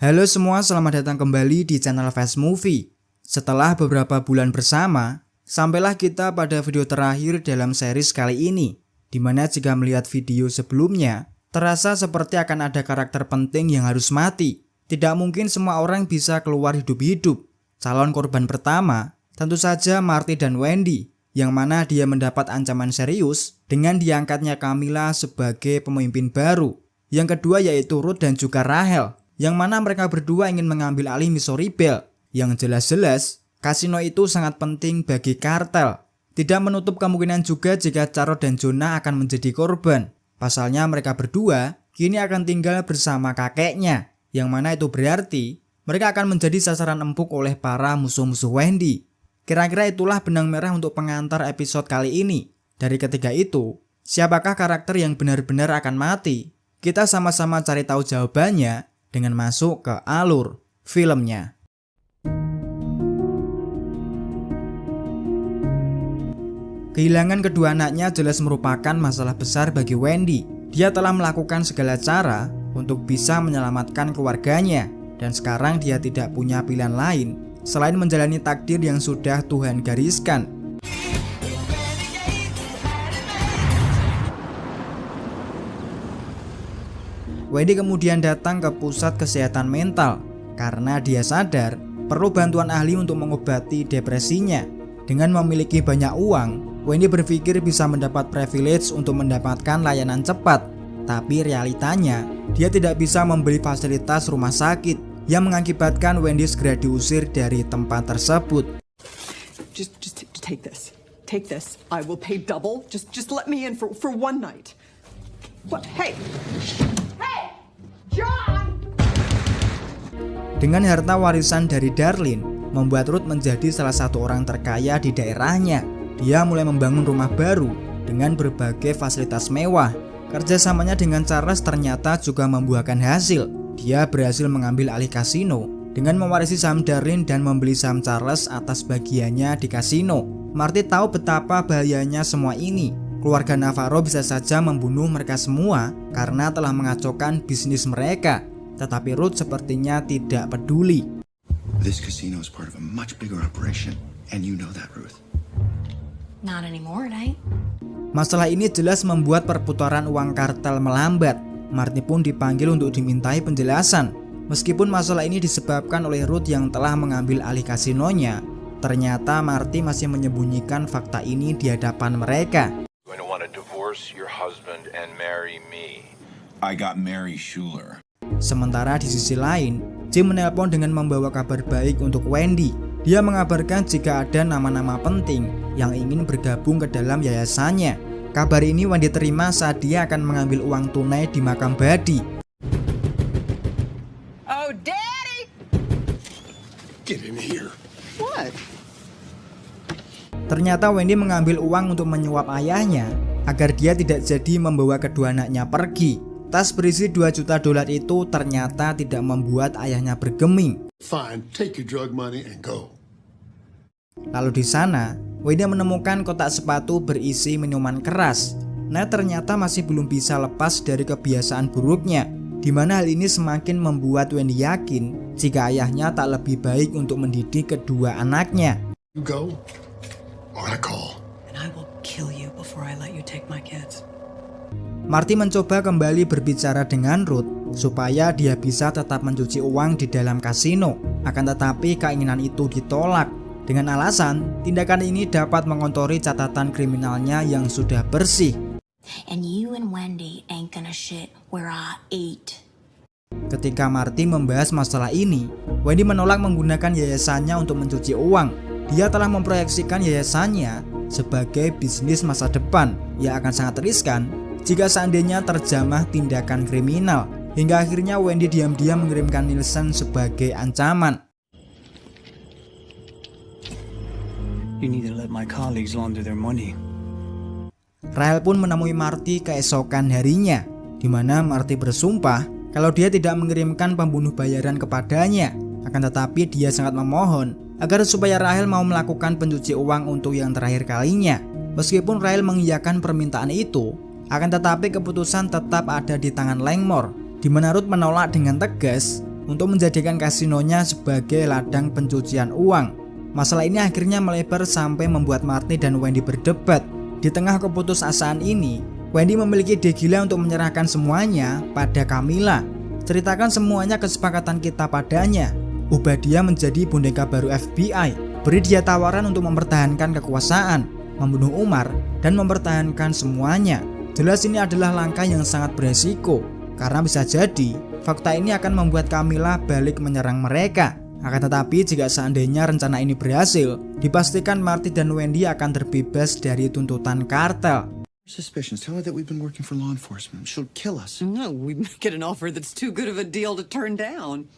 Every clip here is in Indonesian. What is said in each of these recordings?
Halo semua, selamat datang kembali di channel Fast Movie. Setelah beberapa bulan bersama, sampailah kita pada video terakhir dalam series kali ini, dimana jika melihat video sebelumnya, terasa seperti akan ada karakter penting yang harus mati. Tidak mungkin semua orang bisa keluar hidup-hidup. Calon korban pertama, tentu saja Marty dan Wendy, yang mana dia mendapat ancaman serius dengan diangkatnya Camilla sebagai pemimpin baru. Yang kedua yaitu Ruth dan juga Rachel, yang mana mereka berdua ingin mengambil alih Missouri Belle. Yang jelas-jelas, kasino itu sangat penting bagi kartel. Tidak menutup kemungkinan juga jika Charlotte dan Jonah akan menjadi korban. Pasalnya mereka berdua kini akan tinggal bersama kakeknya, yang mana itu berarti mereka akan menjadi sasaran empuk oleh para musuh-musuh Wendy. Kira-kira itulah benang merah untuk pengantar episode kali ini. Dari ketiga itu, siapakah karakter yang benar-benar akan mati? Kita sama-sama cari tahu jawabannya dengan masuk ke alur filmnya. Kehilangan kedua anaknya jelas merupakan masalah besar bagi Wendy. Dia telah melakukan segala cara untuk bisa menyelamatkan keluarganya, dan sekarang dia tidak punya pilihan lain selain menjalani takdir yang sudah Tuhan gariskan. Wendy kemudian datang ke pusat kesehatan mental karena dia sadar perlu bantuan ahli untuk mengobati depresinya. Dengan memiliki banyak uang, Wendy berpikir bisa mendapat privilege untuk mendapatkan layanan cepat. Tapi realitanya, dia tidak bisa membeli fasilitas rumah sakit yang mengakibatkan Wendy segera diusir dari tempat tersebut. Just take this. Take this. I will pay double. Just let me in for one night. What? Hey! John! Dengan harta warisan dari Darlene, membuat Ruth menjadi salah satu orang terkaya di daerahnya. Dia mulai membangun rumah baru dengan berbagai fasilitas mewah. Kerjasamanya dengan Charles ternyata juga membuahkan hasil. Dia berhasil mengambil alih kasino dengan mewarisi saham Darlene dan membeli saham Charles atas bagiannya di kasino. Marty tahu betapa bahayanya semua ini. Keluarga Navarro bisa saja membunuh mereka semua karena telah mengacaukan bisnis mereka. Tetapi Ruth sepertinya tidak peduli. This casino is part of a much bigger operation, and you know that, Ruth. Not anymore, right? Masalah ini jelas membuat perputaran uang kartel melambat. Marty pun dipanggil untuk dimintai penjelasan. Meskipun masalah ini disebabkan oleh Ruth yang telah mengambil alih kasinonya, ternyata Marty masih menyembunyikan fakta ini di hadapan mereka. Your husband and marry me. I got Mary Schuler. Sementara di sisi lain, Jim menelpon dengan membawa kabar baik untuk Wendy. Dia mengabarkan jika ada nama-nama penting yang ingin bergabung ke dalam yayasannya. Kabar ini Wendy terima saat dia akan mengambil uang tunai di makam Buddy. Oh, Daddy! Get in here. What? Ternyata Wendy mengambil uang untuk menyuap ayahnya agar dia tidak jadi membawa kedua anaknya pergi. Tas berisi $2 juta itu ternyata tidak membuat ayahnya bergeming. Fine, take your drug money and go. Lalu di sana, Wendy menemukan kotak sepatu berisi minuman keras. Nah, ternyata masih belum bisa lepas dari kebiasaan buruknya, di mana hal ini semakin membuat Wendy yakin jika ayahnya tak lebih baik untuk mendidik kedua anaknya. You go, or I call. And I will kill you before I let you take my kids. Marty mencoba kembali berbicara dengan Ruth supaya dia bisa tetap mencuci uang di dalam kasino. Akan tetapi keinginan itu ditolak dengan alasan tindakan ini dapat mengotori catatan kriminalnya yang sudah bersih. And you and Wendy ain't gonna shit where I eat. Ketika Marty membahas masalah ini, Wendy menolak menggunakan yayasannya untuk mencuci uang. Dia telah memproyeksikan yayasannya sebagai bisnis masa depan yang akan sangat riskan jika seandainya terjamah tindakan kriminal. Hingga akhirnya Wendy diam-diam mengirimkan Nielsen sebagai ancaman. You need to let my colleagues launder their money. Rachel pun menemui Marty keesokan harinya, di mana Marty bersumpah kalau dia tidak mengirimkan pembunuh bayaran kepadanya. Akan tetapi dia sangat memohon agar supaya Rachel mau melakukan pencuci uang untuk yang terakhir kalinya. Meskipun Rachel mengiyakan permintaan itu, akan tetapi keputusan tetap ada di tangan Langmore, di mana Ruth menolak dengan tegas untuk menjadikan kasinonya sebagai ladang pencucian uang. Masalah ini akhirnya melebar sampai membuat Marty dan Wendy berdebat. Di tengah keputusasaan ini, Wendy memiliki ide gila untuk menyerahkan semuanya pada Camilla. Ceritakan semuanya kesepakatan kita padanya. Ubah dia menjadi boneka baru FBI. Beri dia tawaran untuk mempertahankan kekuasaan, membunuh Umar, dan mempertahankan semuanya. Jelas ini adalah langkah yang sangat beresiko, karena bisa jadi fakta ini akan membuat Camilla balik menyerang mereka. Akan tetapi jika seandainya rencana ini berhasil, dipastikan Marty dan Wendy akan terbebas dari tuntutan kartel. Suspicions. Tell her that we've been working for law enforcement. She'll kill us. No, we get an offer that's too good of a deal to turn down.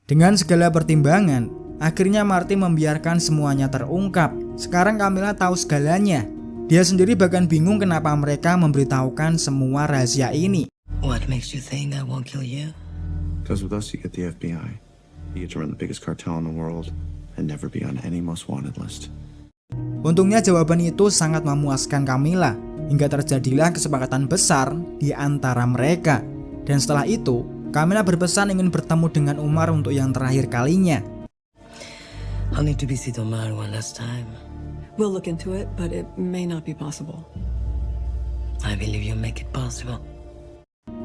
Dengan segala pertimbangan, akhirnya Marty membiarkan semuanya terungkap. Sekarang Camilla tahu segalanya. Dia sendiri bahkan bingung kenapa mereka memberitahukan semua rahasia ini. What makes you think I won't kill you? Because with us, you get the FBI. You get to run the biggest cartel in the world and never be on any most wanted list. Untungnya jawaban itu sangat memuaskan Camilla, hingga terjadilah kesepakatan besar di antara mereka. Dan setelah itu, Camilla berpesan ingin bertemu dengan Umar untuk yang terakhir kalinya. I'll need to visit Omar one last time. We'll look into it, but it may not be possible. I believe you make it possible.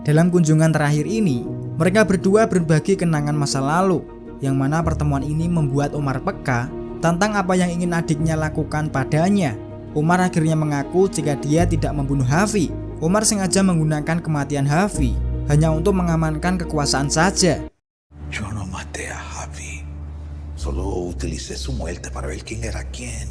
Dalam kunjungan terakhir ini, mereka berdua berbagi kenangan masa lalu, yang mana pertemuan ini membuat Umar peka tentang apa yang ingin adiknya lakukan padanya. Umar akhirnya mengaku jika dia tidak membunuh Harvey. Umar sengaja menggunakan kematian Harvey hanya untuk mengamankan kekuasaan saja. Yo no maté a Harvey. Solo utilicé su muerte para ver quién era quién.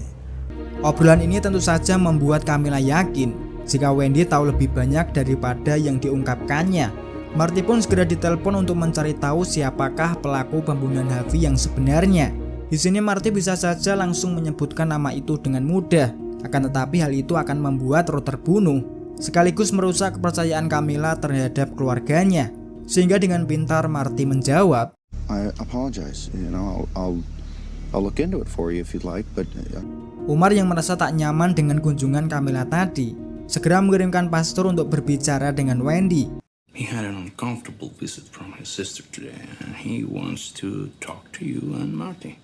Obrolan ini tentu saja membuat Camilla yakin jika Wendy tahu lebih banyak daripada yang diungkapkannya. Marty pun segera ditelepon untuk mencari tahu siapakah pelaku pembunuhan Harvey yang sebenarnya. Di sini Marty bisa saja langsung menyebutkan nama itu dengan mudah, akan tetapi hal itu akan membuat Ruth terbunuh, sekaligus merusak kepercayaan Camilla terhadap keluarganya. Sehingga dengan pintar Marty menjawab, I apologize. I'll look into it for you if you'd like, but Umar yang merasa tak nyaman dengan kunjungan Camilla tadi, segera mengirimkan pastor untuk berbicara dengan Wendy. He had an uncomfortable visit from his sister today, and he wants to talk to you and Marty.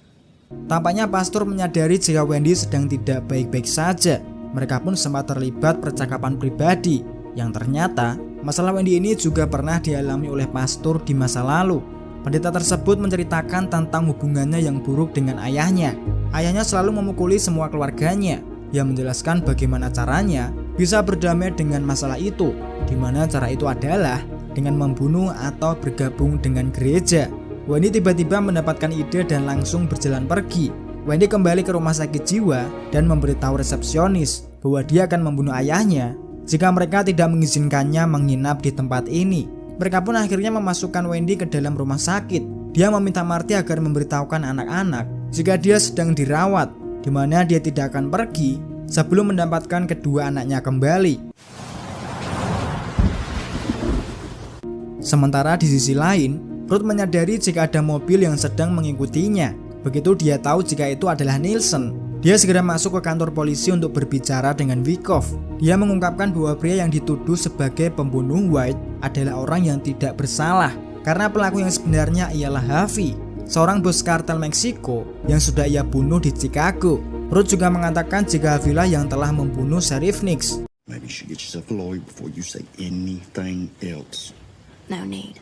Tampaknya pastor menyadari jika Wendy sedang tidak baik-baik saja. Mereka pun sempat terlibat percakapan pribadi, yang ternyata masalah Wendy ini juga pernah dialami oleh pastor di masa lalu. Pendeta tersebut menceritakan tentang hubungannya yang buruk dengan ayahnya. Ayahnya selalu memukuli semua keluarganya. Ia menjelaskan bagaimana caranya bisa berdamai dengan masalah itu, di mana cara itu adalah dengan membunuh atau bergabung dengan gereja. Wendy tiba-tiba mendapatkan ide dan langsung berjalan pergi. Wendy kembali ke rumah sakit jiwa dan memberitahu resepsionis bahwa dia akan membunuh ayahnya jika mereka tidak mengizinkannya menginap di tempat ini. Mereka pun akhirnya memasukkan Wendy ke dalam rumah sakit. Dia meminta Marty agar memberitahukan anak-anak jika dia sedang dirawat, di mana dia tidak akan pergi sebelum mendapatkan kedua anaknya kembali. Sementara di sisi lain, Ruth menyadari jika ada mobil yang sedang mengikutinya. Begitu dia tahu jika itu adalah Nielsen, dia segera masuk ke kantor polisi untuk berbicara dengan Wyckoff. Dia mengungkapkan bahwa pria yang dituduh sebagai pembunuh White adalah orang yang tidak bersalah, karena pelaku yang sebenarnya ialah Harvey, seorang bos kartel Meksiko yang sudah ia bunuh di Chicago. Ruth juga mengatakan jika Harvey lah yang telah membunuh Sheriff Nix. maybe you should get yourself a lawyer before you say anything else. No need.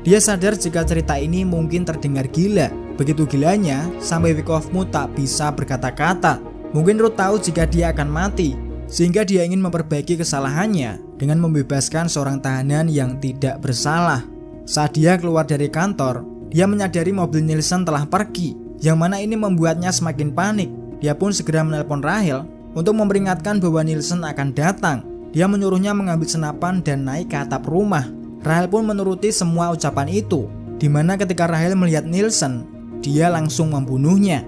Dia sadar jika cerita ini mungkin terdengar gila. Begitu gilanya, sampai Wyckoffmu tak bisa berkata-kata. Mungkin Ruth tahu jika dia akan mati, sehingga dia ingin memperbaiki kesalahannya dengan membebaskan seorang tahanan yang tidak bersalah. Saat dia keluar dari kantor, dia menyadari mobil Nielsen telah pergi, yang mana ini membuatnya semakin panik. Dia pun segera menelpon Rahel untuk memperingatkan bahwa Nielsen akan datang. Dia menyuruhnya mengambil senapan dan naik ke atap rumah. Rahel pun menuruti semua ucapan itu, di mana ketika Rahel melihat Nielsen, dia langsung membunuhnya.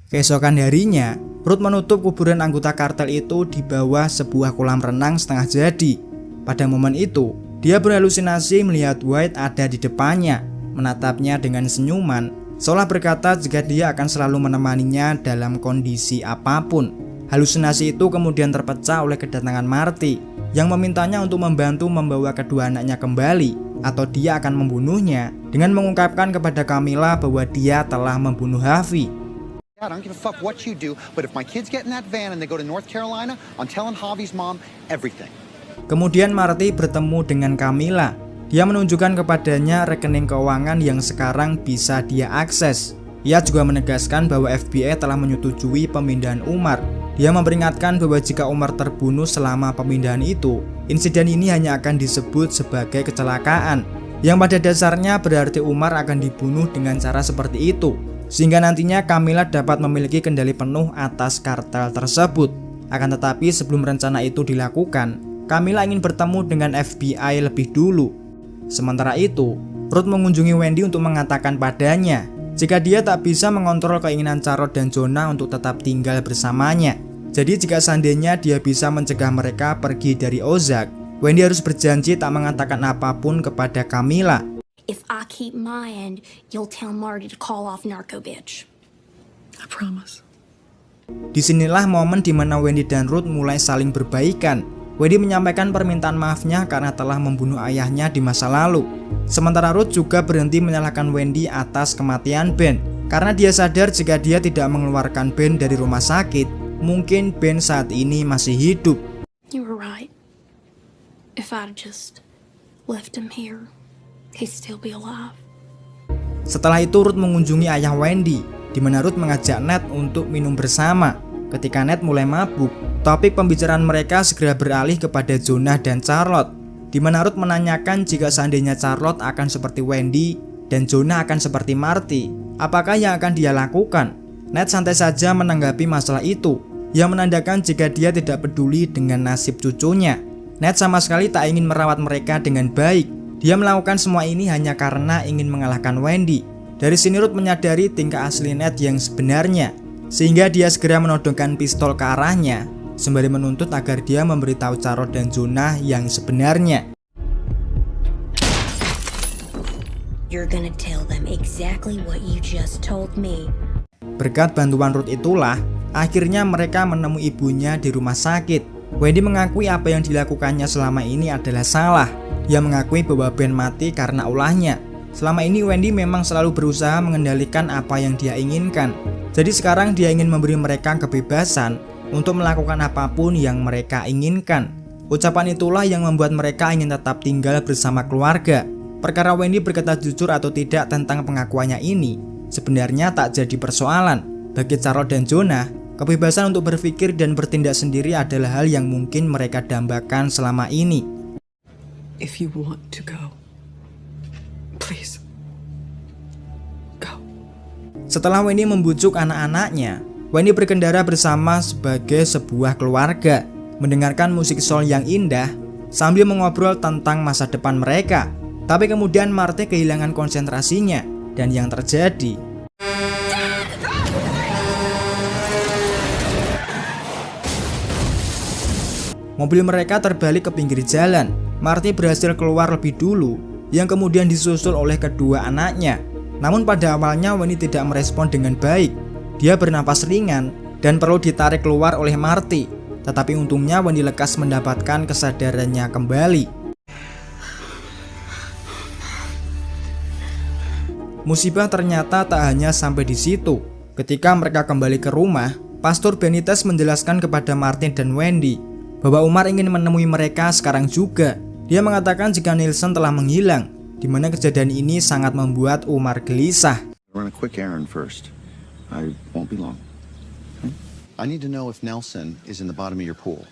Keesokan harinya, Ruth menutup kuburan anggota kartel itu di bawah sebuah kolam renang setengah jadi. Pada momen itu, dia berhalusinasi melihat White ada di depannya, menatapnya dengan senyuman, seolah berkata jika dia akan selalu menemaninya dalam kondisi apapun. Halusinasi itu kemudian terpecah oleh kedatangan Marty. yang memintanya untuk membantu membawa kedua anaknya kembali atau dia akan membunuhnya dengan mengungkapkan kepada Camilla bahwa dia telah membunuh Harvey. I don't give a fuck what you do, but if my kids get in that van and they go to North Carolina, I'm telling Javi's mom everything. Kemudian Marty bertemu dengan Camilla. Dia menunjukkan kepadanya rekening keuangan yang sekarang bisa dia akses. Ia juga menegaskan bahwa FBI telah menyetujui pemindahan Umar. Dia memperingatkan bahwa jika Umar terbunuh selama pemindahan itu, insiden ini hanya akan disebut sebagai kecelakaan, yang pada dasarnya berarti Umar akan dibunuh dengan cara seperti itu, sehingga nantinya Camilla dapat memiliki kendali penuh atas kartel tersebut. Akan tetapi sebelum rencana itu dilakukan, Camilla ingin bertemu dengan FBI lebih dulu. Sementara itu, Ruth mengunjungi Wendy untuk mengatakan padanya jika dia tak bisa mengontrol keinginan Charlotte dan Jonah untuk tetap tinggal bersamanya. Jadi jika seandainya dia bisa mencegah mereka pergi dari Ozark, Wendy harus berjanji tak mengatakan apapun kepada Camilla. If I keep my end, you'll tell Marty to call off Narco Bitch. I promise. Disinilah momen dimana Wendy dan Ruth mulai saling berbaikan. Wendy menyampaikan permintaan maafnya karena telah membunuh ayahnya di masa lalu. Sementara Ruth juga berhenti menyalahkan Wendy atas kematian Ben, karena dia sadar jika dia tidak mengeluarkan Ben dari rumah sakit, mungkin Ben saat ini masih hidup. You were right. If I'd just left him here, he'd still be alive. Setelah itu Ruth mengunjungi ayah Wendy, di mana Ruth mengajak Ned untuk minum bersama. Ketika Ned mulai mabuk, topik pembicaraan mereka segera beralih kepada Jonah dan Charlotte, di mana Ruth menanyakan jika seandainya Charlotte akan seperti Wendy dan Jonah akan seperti Marty, apakah yang akan dia lakukan? Ned santai saja menanggapi masalah itu, yang menandakan jika dia tidak peduli dengan nasib cucunya. Ned sama sekali tak ingin merawat mereka dengan baik. Dia melakukan semua ini hanya karena ingin mengalahkan Wendy. Dari sini Ruth menyadari tingkah asli Ned yang sebenarnya, sehingga dia segera menodongkan pistol ke arahnya, sembari menuntut agar dia memberitahu Charlotte dan Jonah yang sebenarnya. You're gonna tell them exactly what you just told me. Berkat bantuan Ruth itulah, akhirnya mereka menemui ibunya di rumah sakit. Wendy mengakui apa yang dilakukannya selama ini adalah salah. Dia mengakui bahwa Ben mati karena ulahnya. Selama ini Wendy memang selalu berusaha mengendalikan apa yang dia inginkan. Jadi sekarang dia ingin memberi mereka kebebasan untuk melakukan apapun yang mereka inginkan. Ucapan itulah yang membuat mereka ingin tetap tinggal bersama keluarga. Perkara Wendy berkata jujur atau tidak tentang pengakuannya ini sebenarnya tak jadi persoalan. Bagi Charlotte dan Jonah, kebebasan untuk berpikir dan bertindak sendiri adalah hal yang mungkin mereka dambakan selama ini. If you want to go, please, go. Setelah Wendy membujuk anak-anaknya, Wendy berkendara bersama sebagai sebuah keluarga, mendengarkan musik soul yang indah sambil mengobrol tentang masa depan mereka. Tapi kemudian Marty kehilangan konsentrasinya, dan yang terjadi mobil mereka terbalik ke pinggir jalan. Marty berhasil keluar lebih dulu, yang kemudian disusul oleh kedua anaknya. Namun pada awalnya Wendy tidak merespon dengan baik. Dia bernapas ringan dan perlu ditarik keluar oleh Marty. Tetapi untungnya Wendy lekas mendapatkan kesadarannya kembali. Musibah ternyata tak hanya sampai di situ. Ketika mereka kembali ke rumah, Pastor Benitez menjelaskan kepada Martin dan Wendy bahwa Umar ingin menemui mereka sekarang juga. Dia mengatakan jika Nielsen telah menghilang, di mana kejadian ini sangat membuat Umar gelisah. Run a quick errand first. I won't be long. I need to know if Nelson is in the bottom of your pool.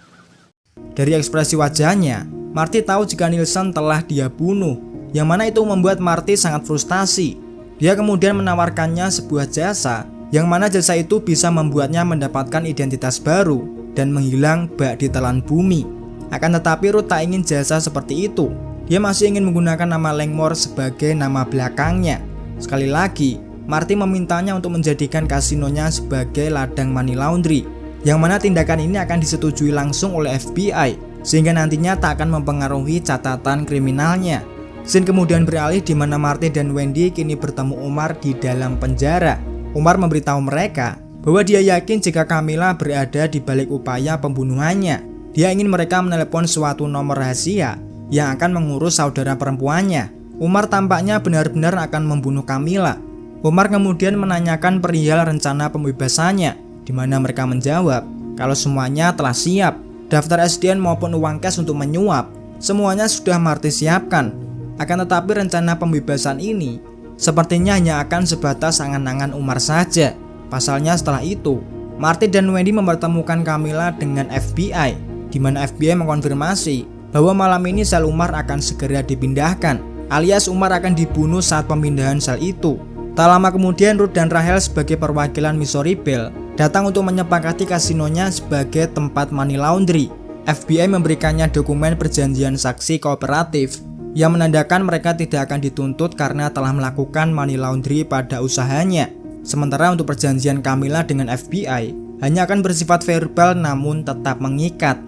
Dari ekspresi wajahnya, Marty tahu jika Nielsen telah dia bunuh, yang mana itu membuat Marty sangat frustasi. Dia kemudian menawarkannya sebuah jasa, yang mana jasa itu bisa membuatnya mendapatkan identitas baru dan menghilang bak ditelan bumi. Akan tetapi Ruth tak ingin jasa seperti itu. Dia masih ingin menggunakan nama Langmore sebagai nama belakangnya. Sekali lagi, Marty memintanya untuk menjadikan kasinonya sebagai ladang money laundry, yang mana tindakan ini akan disetujui langsung oleh FBI, sehingga nantinya tak akan mempengaruhi catatan kriminalnya. Scene kemudian beralih di mana Marty dan Wendy kini bertemu Umar di dalam penjara. Umar memberitahu mereka bahwa dia yakin jika Camilla berada di balik upaya pembunuhannya. Dia ingin mereka menelepon suatu nomor rahasia yang akan mengurus saudara perempuannya. Umar tampaknya benar-benar akan membunuh Camilla. Umar kemudian menanyakan perihal rencana pembebasannya, di mana mereka menjawab kalau semuanya telah siap. Daftar SDN maupun uang cash untuk menyuap, semuanya sudah Marty siapkan. Akan tetapi rencana pembebasan ini sepertinya hanya akan sebatas angan-angan Umar saja. Pasalnya setelah itu, Marty dan Wendy mempertemukan Camilla dengan FBI, di mana FBI mengkonfirmasi bahwa malam ini sel Umar akan segera dipindahkan, alias Umar akan dibunuh saat pemindahan sel itu. Tak lama kemudian Ruth dan Rachel sebagai perwakilan Missouri Belle datang untuk menyepakati kasinonya sebagai tempat money laundry. FBI memberikannya dokumen perjanjian saksi kooperatif yang menandakan mereka tidak akan dituntut karena telah melakukan money laundry pada usahanya. Sementara untuk perjanjian Camilla dengan FBI hanya akan bersifat verbal namun tetap mengikat.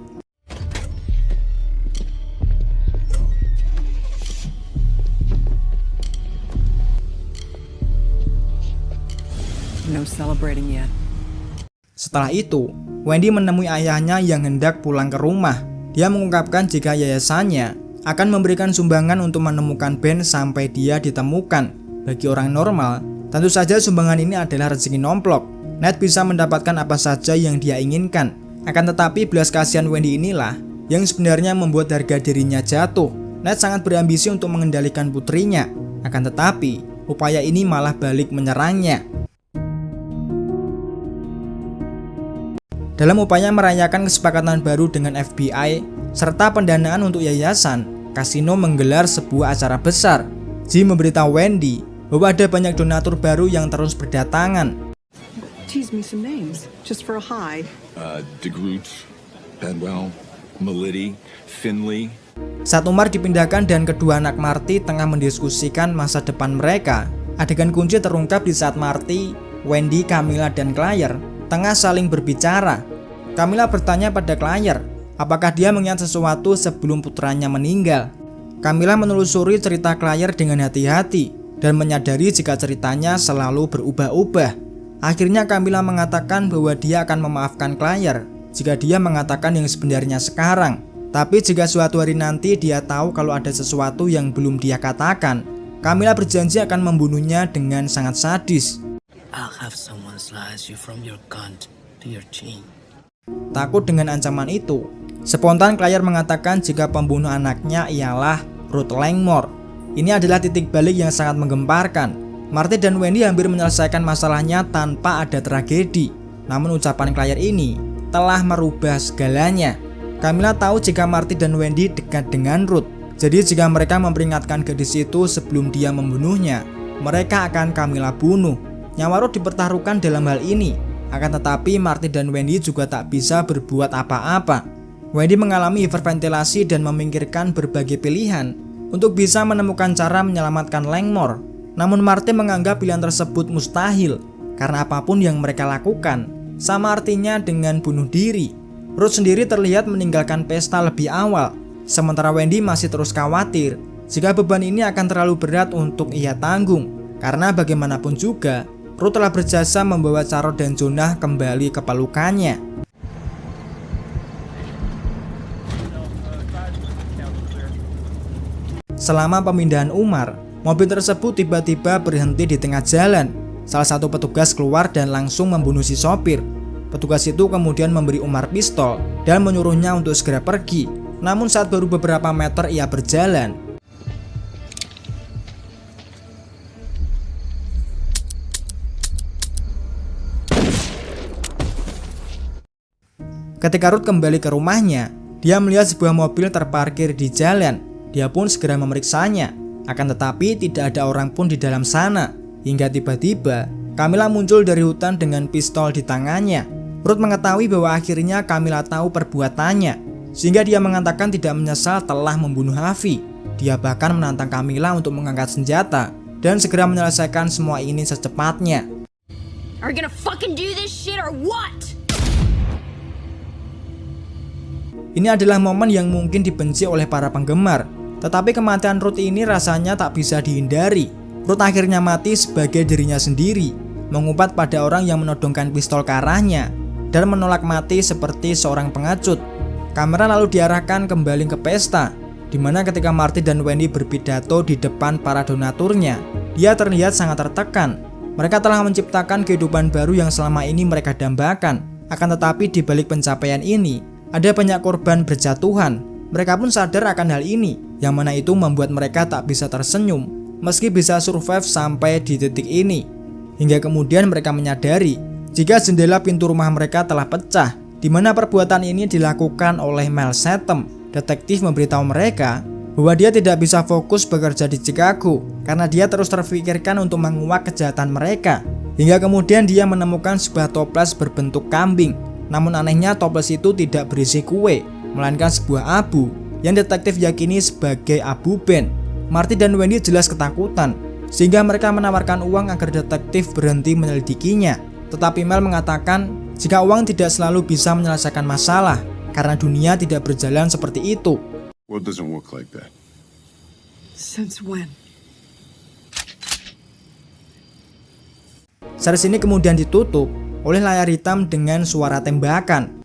No celebrating yet. Setelah itu, Wendy menemui ayahnya yang hendak pulang ke rumah. Dia mengungkapkan jika yayasannya akan memberikan sumbangan untuk menemukan Ben sampai dia ditemukan. Bagi orang normal, tentu saja sumbangan ini adalah rezeki nomplok. Ned bisa mendapatkan apa saja yang dia inginkan. Akan tetapi belas kasihan Wendy inilah yang sebenarnya membuat harga dirinya jatuh. Ned sangat berambisi untuk mengendalikan putrinya. Akan tetapi, upaya ini malah balik menyerangnya. Dalam upaya merayakan kesepakatan baru dengan FBI serta pendanaan untuk yayasan, kasino menggelar sebuah acara besar. Jim memberitahu Wendy bahwa ada banyak donatur baru yang terus berdatangan. Tease me some names, just for a high. DeGroot, Bedwell, Melody, Finley. Saat Umar dipindahkan dan kedua anak Marty tengah mendiskusikan masa depan mereka, adegan kunci terungkap di saat Marty, Wendy, Camilla, dan Claire tengah saling berbicara. Camilla bertanya pada Claire, apakah dia mengingat sesuatu sebelum putranya meninggal. Camilla menelusuri cerita Claire dengan hati-hati dan menyadari jika ceritanya selalu berubah-ubah. Akhirnya Camilla mengatakan bahwa dia akan memaafkan Claire jika dia mengatakan yang sebenarnya sekarang. Tapi jika suatu hari nanti dia tahu kalau ada sesuatu yang belum dia katakan, Camilla berjanji akan membunuhnya dengan sangat sadis. I'll have someone slice you from your gun to your chin. Takut dengan ancaman itu, spontan Claire mengatakan jika pembunuh anaknya ialah Ruth Langmore. Ini adalah titik balik yang sangat menggemparkan. Marty dan Wendy hampir menyelesaikan masalahnya tanpa ada tragedi. Namun ucapan Claire ini telah merubah segalanya. Camilla tahu jika Marty dan Wendy dekat dengan Ruth. Jadi jika mereka memperingatkan gadis itu sebelum dia membunuhnya, mereka akan Camilla bunuh. Nyawa Ruth dipertaruhkan dalam hal ini. Akan tetapi Marty dan Wendy juga tak bisa berbuat apa-apa. Wendy mengalami hiperventilasi dan memikirkan berbagai pilihan untuk bisa menemukan cara menyelamatkan Langmore. Namun Marty menganggap pilihan tersebut mustahil karena apapun yang mereka lakukan sama artinya dengan bunuh diri. Ruth sendiri terlihat meninggalkan pesta lebih awal, sementara Wendy masih terus khawatir jika beban ini akan terlalu berat untuk ia tanggung. Karena bagaimanapun juga Ruth telah berjasa membawa Charlotte dan Jonah kembali ke pelukannya. Selama pemindahan Umar, mobil tersebut tiba-tiba berhenti di tengah jalan. Salah satu petugas keluar dan langsung membunuh si sopir. Petugas itu kemudian memberi Umar pistol dan menyuruhnya untuk segera pergi. Namun saat baru beberapa meter ia berjalan, ketika Ruth kembali ke rumahnya, dia melihat sebuah mobil terparkir di jalan. Dia pun segera memeriksanya. Akan tetapi tidak ada orang pun di dalam sana. Hingga tiba-tiba Camilla muncul dari hutan dengan pistol di tangannya. Ruth mengetahui bahwa akhirnya Camilla tahu perbuatannya, sehingga dia mengatakan tidak menyesal telah membunuh Harvey. Dia bahkan menantang Camilla untuk mengangkat senjata dan segera menyelesaikan semua ini secepatnya. Are you gonna fucking do this shit or what? Ini adalah momen yang mungkin dibenci oleh para penggemar, tetapi kematian Ruth ini rasanya tak bisa dihindari. Ruth akhirnya mati sebagai dirinya sendiri, mengumpat pada orang yang menodongkan pistol ke arahnya dan menolak mati seperti seorang pengecut. Kamera lalu diarahkan kembali ke pesta, di mana ketika Marty dan Wendy berpidato di depan para donaturnya, dia terlihat sangat tertekan. Mereka telah menciptakan kehidupan baru yang selama ini mereka dambakan. Akan tetapi di balik pencapaian ini, ada banyak korban berjatuhan. Mereka pun sadar akan hal ini, yang mana itu membuat mereka tak bisa tersenyum, meski bisa survive sampai di titik ini. Hingga kemudian mereka menyadari, jika jendela pintu rumah mereka telah pecah, di mana perbuatan ini dilakukan oleh Mel Satham. Detektif memberitahu mereka bahwa dia tidak bisa fokus bekerja di Chicago karena dia terus terfikirkan untuk menguak kejahatan mereka. Hingga kemudian dia menemukan sebuah toples berbentuk kambing. Namun anehnya toples itu tidak berisi kue, melainkan sebuah abu yang detektif yakini sebagai abu Ben. Marty dan Wendy jelas ketakutan, sehingga mereka menawarkan uang agar detektif berhenti menyelidikinya. Tetapi Mel mengatakan jika uang tidak selalu bisa menyelesaikan masalah, karena dunia tidak berjalan seperti itu. World doesn't work like that. Since when? Series ini kemudian ditutup oleh layar hitam dengan suara tembakan.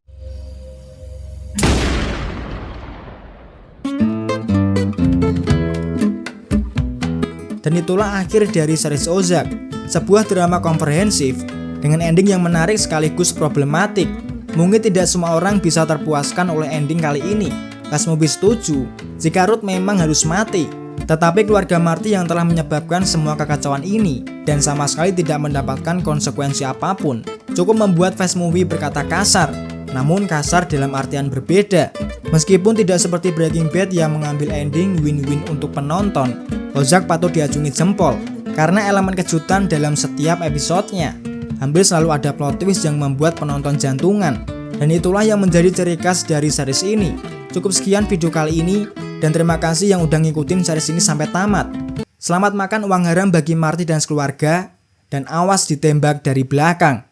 Dan itulah akhir dari series Ozark, sebuah drama komprehensif dengan ending yang menarik sekaligus problematik. Mungkin tidak semua orang bisa terpuaskan oleh ending kali ini. Fast Movie setuju jika Ruth memang harus mati, tetapi keluarga Marty yang telah menyebabkan semua kekacauan ini dan sama sekali tidak mendapatkan konsekuensi apapun cukup membuat Fast Movie berkata kasar, namun kasar dalam artian berbeda. Meskipun tidak seperti Breaking Bad yang mengambil ending win-win untuk penonton, Ozark patut diacungi jempol karena elemen kejutan dalam setiap episodenya. Hampir selalu ada plot twist yang membuat penonton jantungan, dan itulah yang menjadi ciri khas dari series ini. Cukup sekian video kali ini, dan terima kasih yang udah ngikutin series ini sampai tamat. Selamat makan uang haram bagi Marty dan sekeluarga, dan awas ditembak dari belakang.